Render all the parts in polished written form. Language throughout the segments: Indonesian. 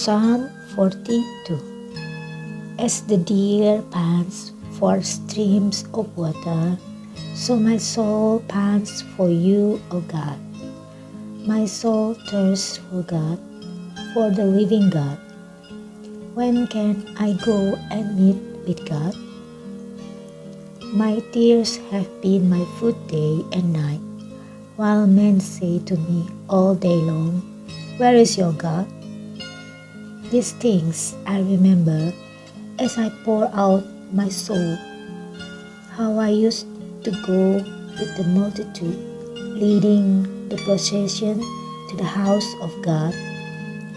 Psalm 42. As the deer pants for streams of water, so my soul pants for you, O God. My soul thirsts for God, for the living God. When can I go and meet with God? My tears have been my food day and night, while men say to me all day long, "Where is your God?" These things I remember as I pour out my soul, how I used to go with the multitude, leading the procession to the house of God,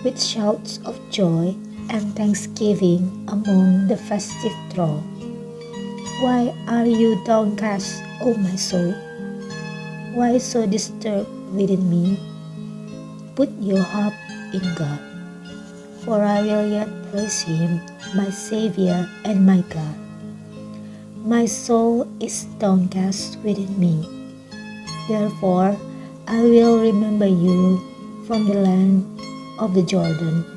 with shouts of joy and thanksgiving among the festive throng. Why are you downcast, O my soul? Why so disturbed within me? Put your hope in God, for I will yet praise Him, my Savior and my God. My soul is downcast within me. Therefore, I will remember you from the land of the Jordan,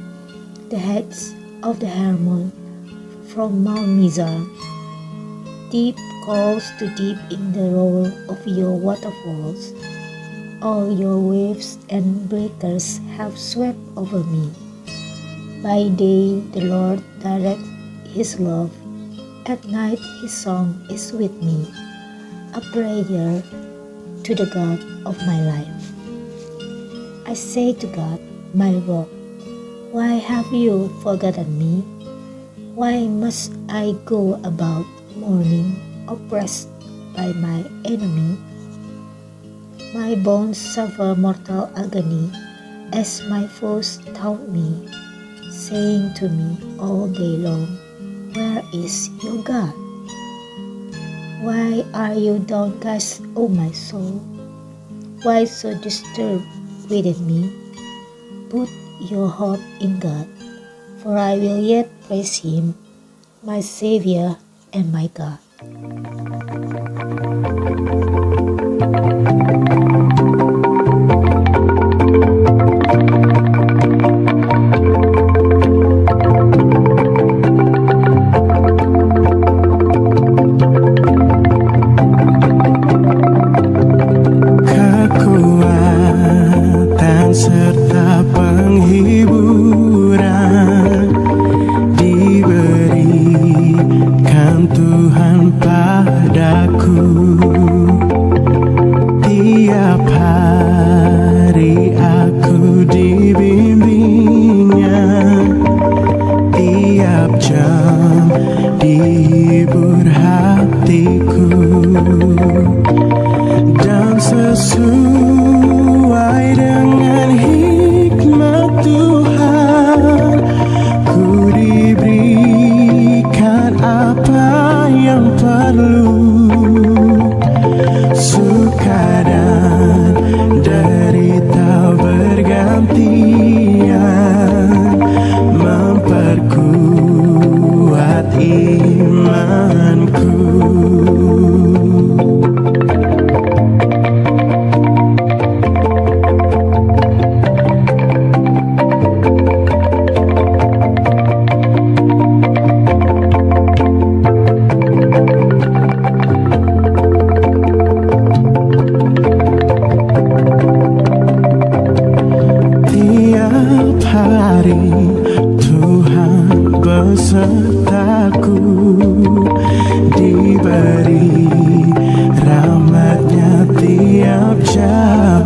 the heights of the Hermon, from Mount Mizar. Deep calls to deep in the roar of your waterfalls. All your waves and breakers have swept over me. By day the Lord directs His love, at night His song is with me, a prayer to the God of my life. I say to God, my rock, why have you forgotten me? Why must I go about mourning, oppressed by my enemy? My bones suffer mortal agony, as my foes taunt me, saying to me all day long, "Where is your God?" Why are you downcast, O my soul? Why so disturbed within me? Put your hope in God, for I will yet praise Him, my Savior and my God. Kekuatan serta penghiburan diberikan Tuhan padaku. Tiap hari aku dibimbingnya, tiap jam dihibur hatiku, dan sesuai dengan hikmat Tuhan, ku diberikan apa yang perlu. Suka dan derita bergantian, memperkuat imanku. Hari Tuhan besertaku, diberi rahmat-Nya tiap jam,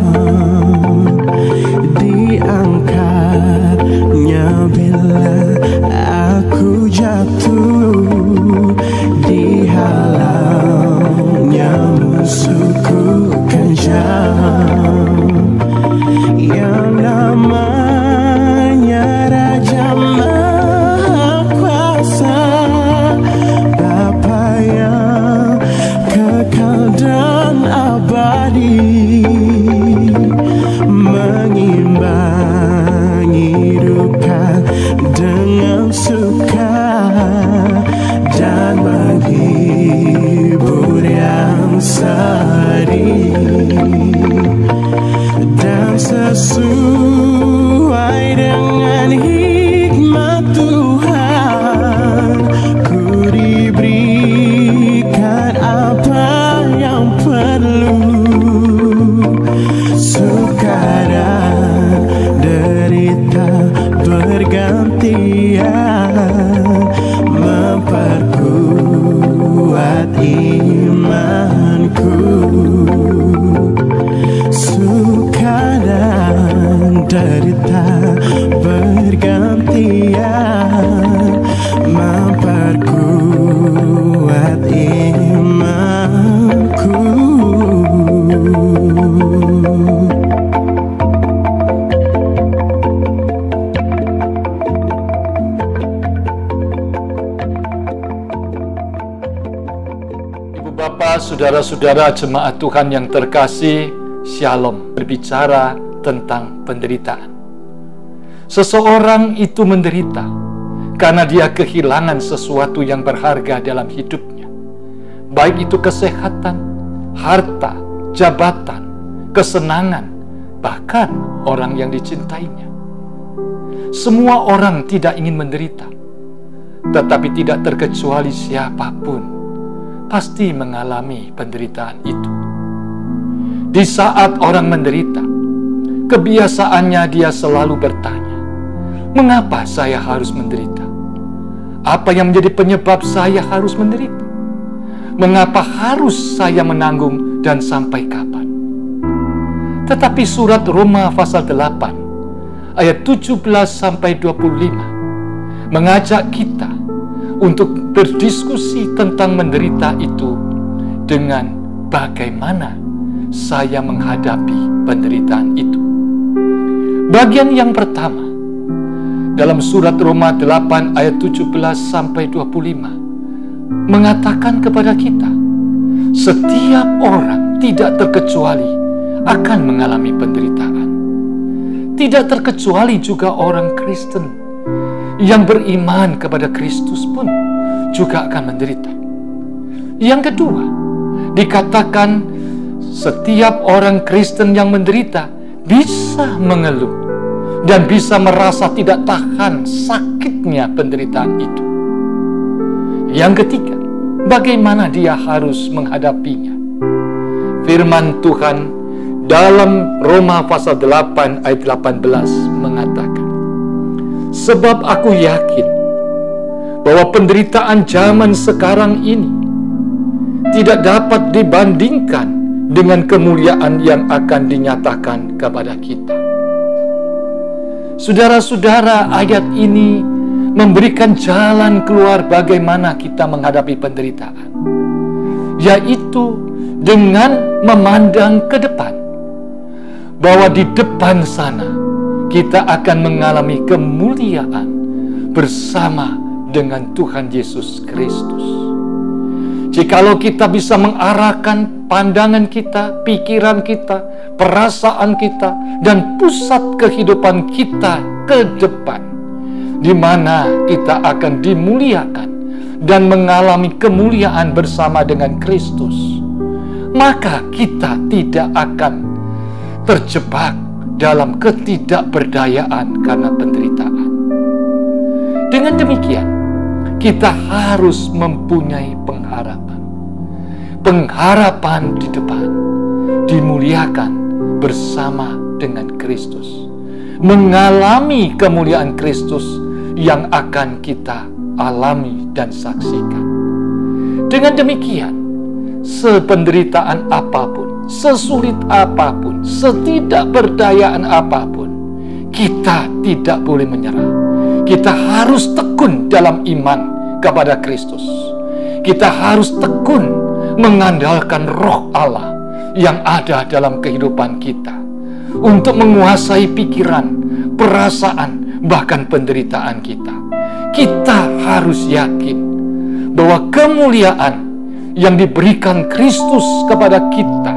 diangkat-Nya bila aku jatuh, dihalau-Nya musuhku kejam. Yang namanya Raja Maha Kuasa, Bapa yang kekal dan abadi, mengimbangi duka dengan suka, dan menghibur yang sedih. Dan sesuai dengan hikmat memperkuat imanku. Suka dan derita bergantian memperkuat imanku. Bapak, saudara-saudara jemaat Tuhan yang terkasih, Shalom berbicara tentang penderitaan. Seseorang itu menderita karena dia kehilangan sesuatu yang berharga dalam hidupnya. Baik itu kesehatan, harta, jabatan, kesenangan, bahkan orang yang dicintainya. Semua orang tidak ingin menderita, tetapi tidak terkecuali siapapun pasti mengalami penderitaan itu. Di saat orang menderita, kebiasaannya dia selalu bertanya, mengapa saya harus menderita? Apa yang menjadi penyebab saya harus menderita? Mengapa harus saya menanggung dan sampai kapan? Tetapi surat Roma pasal 8 ayat 17-25 mengajak kita untuk berdiskusi tentang menderita itu dengan bagaimana saya menghadapi penderitaan itu. Bagian yang pertama dalam surat Roma 8 ayat 17-25 mengatakan kepada kita, setiap orang tidak terkecuali akan mengalami penderitaan. Tidak terkecuali juga orang Kristen yang beriman kepada Kristus pun juga akan menderita. Yang kedua, dikatakan setiap orang Kristen yang menderita bisa mengeluh dan bisa merasa tidak tahan sakitnya penderitaan itu. Yang ketiga, bagaimana dia harus menghadapinya? Firman Tuhan dalam Roma pasal 8 ayat 18 mengatakan, sebab aku yakin bahwa penderitaan zaman sekarang ini tidak dapat dibandingkan dengan kemuliaan yang akan dinyatakan kepada kita. Saudara-saudara, ayat ini memberikan jalan keluar bagaimana kita menghadapi penderitaan, yaitu dengan memandang ke depan, bahwa di depan sana kita akan mengalami kemuliaan bersama dengan Tuhan Yesus Kristus. Jikalau kita bisa mengarahkan pandangan kita, pikiran kita, perasaan kita, dan pusat kehidupan kita ke depan, di mana kita akan dimuliakan dan mengalami kemuliaan bersama dengan Kristus, maka kita tidak akan terjebak dalam ketidakberdayaan karena penderitaan. Dengan demikian, kita harus mempunyai pengharapan. Pengharapan di depan, dimuliakan bersama dengan Kristus, mengalami kemuliaan Kristus yang akan kita alami dan saksikan. Dengan demikian, sependeritaan apapun, sesulit apapun, setidakberdayaan apapun, kita tidak boleh menyerah. Kita harus tekun dalam iman kepada Kristus. Kita harus tekun mengandalkan Roh Allah yang ada dalam kehidupan kita untuk menguasai pikiran, perasaan, bahkan penderitaan kita. Kita harus yakin bahwa kemuliaan yang diberikan Kristus kepada kita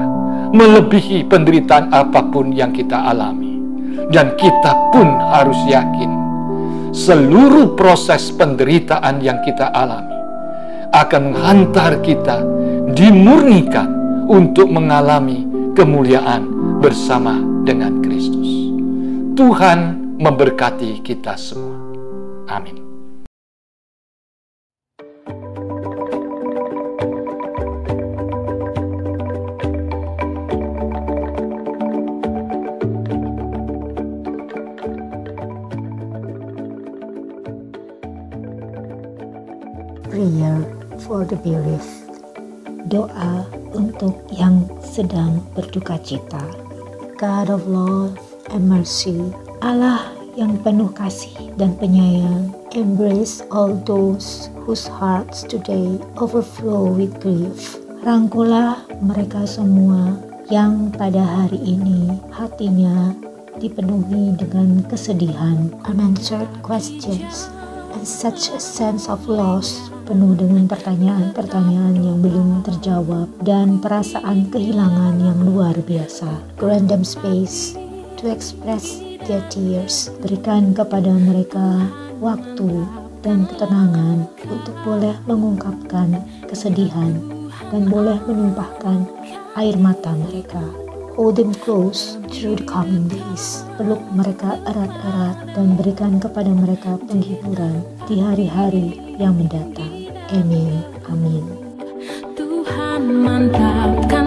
melebihi penderitaan apapun yang kita alami. Dan kita pun harus yakin seluruh proses penderitaan yang kita alami akan menghantar kita dimurnikan untuk mengalami kemuliaan bersama dengan Kristus. Tuhan memberkati kita semua. Amin. Prayer for the bereaved. Doa untuk yang sedang berduka cita. God of love and mercy, Allah yang penuh kasih dan penyayang, embrace all those whose hearts today overflow with grief. Rangkulah mereka semua yang pada hari ini hatinya dipenuhi dengan kesedihan, unanswered questions, and such a sense of loss, penuh dengan pertanyaan-pertanyaan yang belum terjawab dan perasaan kehilangan yang luar biasa. Grant them space to express their tears. Berikan kepada mereka waktu dan ketenangan untuk boleh mengungkapkan kesedihan dan boleh menumpahkan air mata mereka. Hold them close through the coming days. Peluk mereka erat-erat dan berikan kepada mereka penghiburan di hari-hari yang mendatang. Amin. Amin. Tuhan mantapkan